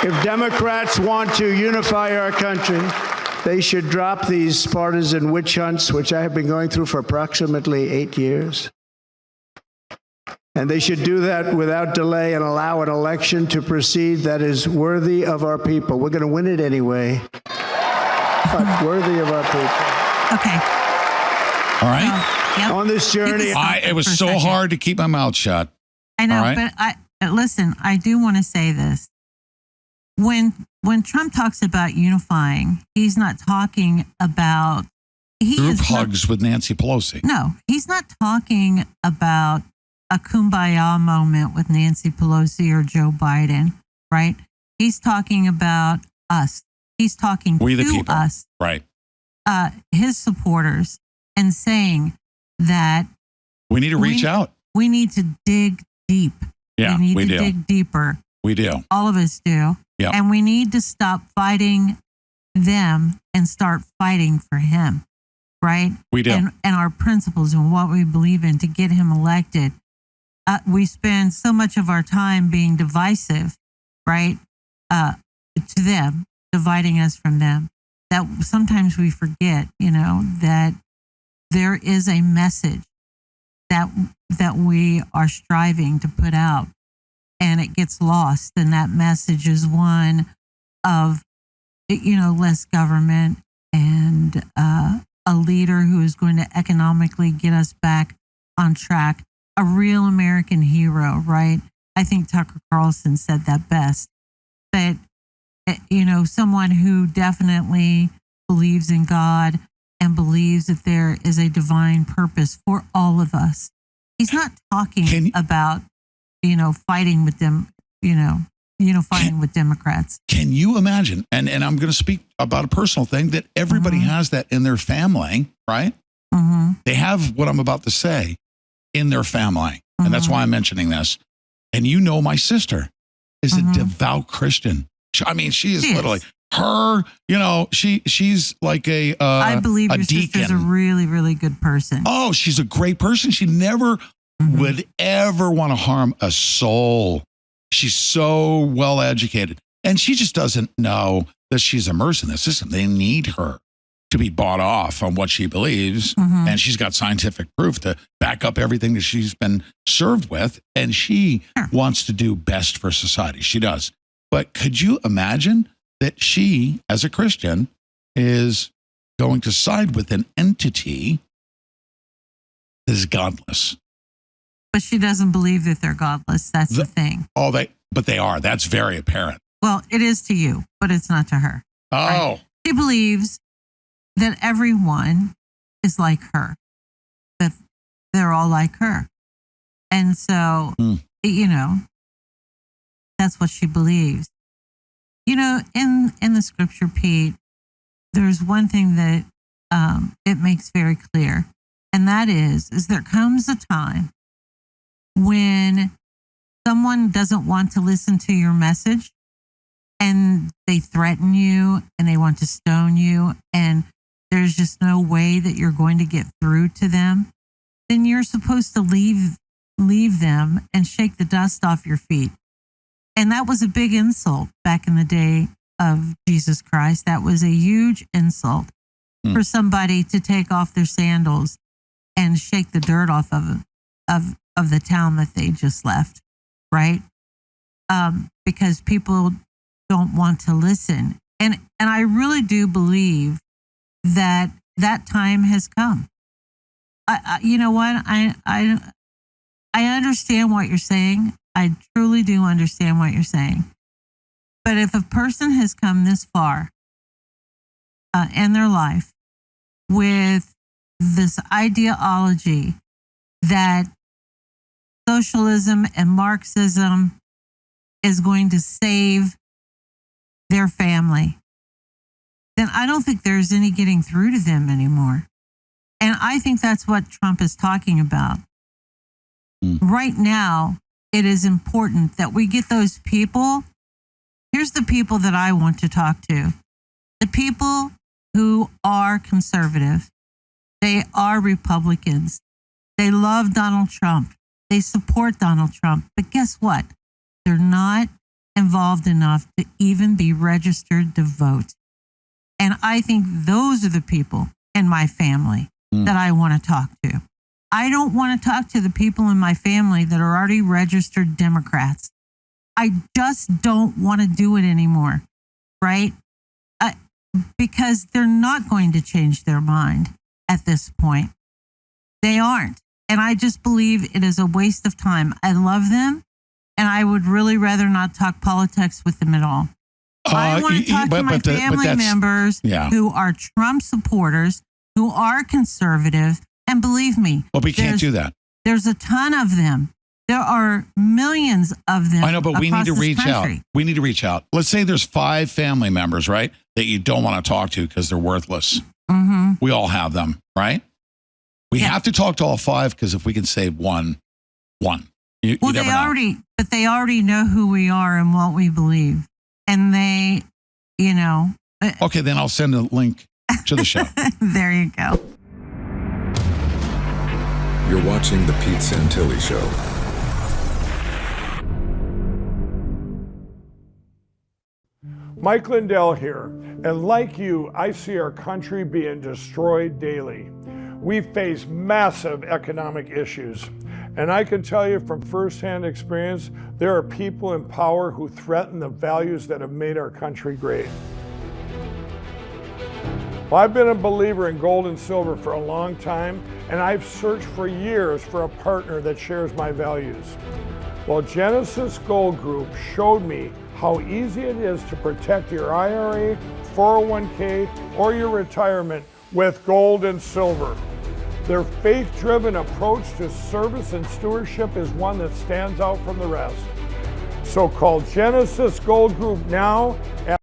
If Democrats want to unify our country, they should drop these partisan witch hunts, which I have been going through for approximately 8 years. And they should do that without delay and allow an election to proceed that is worthy of our people. We're going to win it anyway, but worthy of our people. Okay. All right. Yep. On this journey. It was so hard to keep my mouth shut. I know, right? but listen, I do want to say this. When Trump talks about unifying, he's not talking about group hugs with Nancy Pelosi. No, he's not talking about a kumbaya moment with Nancy Pelosi or Joe Biden, right? He's talking about us. He's talking to us, right? His supporters, and saying that we need to reach out. We need to dig deep. Yeah, we need to dig deeper. We do. All of us do. Yeah. And we need to stop fighting them and start fighting for him, right? We do. And our principles and what we believe in to get him elected. We spend so much of our time being divisive, right? To them, dividing us from them, that sometimes we forget, that there is a message that we are striving to put out, and it gets lost. And that message is one of, less government and a leader who is going to economically get us back on track. A real American hero, right? I think Tucker Carlson said that best. But, someone who definitely believes in God and believes that there is a divine purpose for all of us. He's not talking about, fighting with them, unifying with Democrats. Can you imagine? And I'm going to speak about a personal thing that everybody has that in their family, right? Mm-hmm. They have what I'm about to say in their family. And that's why I'm mentioning this. And my sister is a devout Christian. She is literally her, she's like I believe a your deacon. sister's a really, really good person. Oh, she's a great person. She never would ever want to harm a soul. She's so well educated. And she just doesn't know that she's immersed in the system. They need her to be bought off on what she believes. And she's got scientific proof to back up everything that she's been served with. And she wants to do best for society. She does. But could you imagine that she, as a Christian, is going to side with an entity that is godless? But she doesn't believe that they're godless. That's the thing. But they are. That's very apparent. Well, it is to you, but it's not to her. Oh. Right? She believes that everyone is like her, that they're all like her. And so, that's what she believes. In the scripture, Pete, there's one thing that it makes very clear, and that is there comes a time when someone doesn't want to listen to your message, and they threaten you, and they want to stone you, and there's just no way that you're going to get through to them, then you're supposed to leave them and shake the dust off your feet. And that was a big insult back in the day of Jesus Christ. That was a huge insult for somebody to take off their sandals and shake the dirt off of the town that they just left, right? Because people don't want to listen. And I really do believe that time has come. You know what? I understand what you're saying. I truly do understand what you're saying. But if a person has come this far in their life with this ideology that socialism and Marxism is going to save their family, then I don't think there's any getting through to them anymore. And I think that's what Trump is talking about. Right now, it is important that we get those people. Here's the people that I want to talk to. The people who are conservative. They are Republicans. They love Donald Trump. They support Donald Trump. But guess what? They're not involved enough to even be registered to vote. And I think those are the people in my family that I want to talk to. I don't want to talk to the people in my family that are already registered Democrats. I just don't want to do it anymore, right? Because they're not going to change their mind at this point. They aren't. And I just believe it is a waste of time. I love them, and I would really rather not talk politics with them at all. I want to talk to my family members who are Trump supporters, who are conservative, and believe me. But we can't do that. There's a ton of them. There are millions of them. I know, but we need to reach out. country. We need to reach out. Let's say there's 5 family members, right, that you don't want to talk to because they're worthless. Mm-hmm. We all have them, right? We have to talk to all 5 because if we can save one. You never know. They already know who we are and what we believe. And they, Okay, then I'll send a link to the show. There you go. You're watching The Pete Santilli Show. Mike Lindell here, and like you, I see our country being destroyed daily. We face massive economic issues, and I can tell you from firsthand experience, there are people in power who threaten the values that have made our country great. Well, I've been a believer in gold and silver for a long time, and I've searched for years for a partner that shares my values. Well, Genesis Gold Group showed me how easy it is to protect your IRA, 401k, or your retirement with gold and silver. Their faith-driven approach to service and stewardship is one that stands out from the rest. So call Genesis Gold Group now at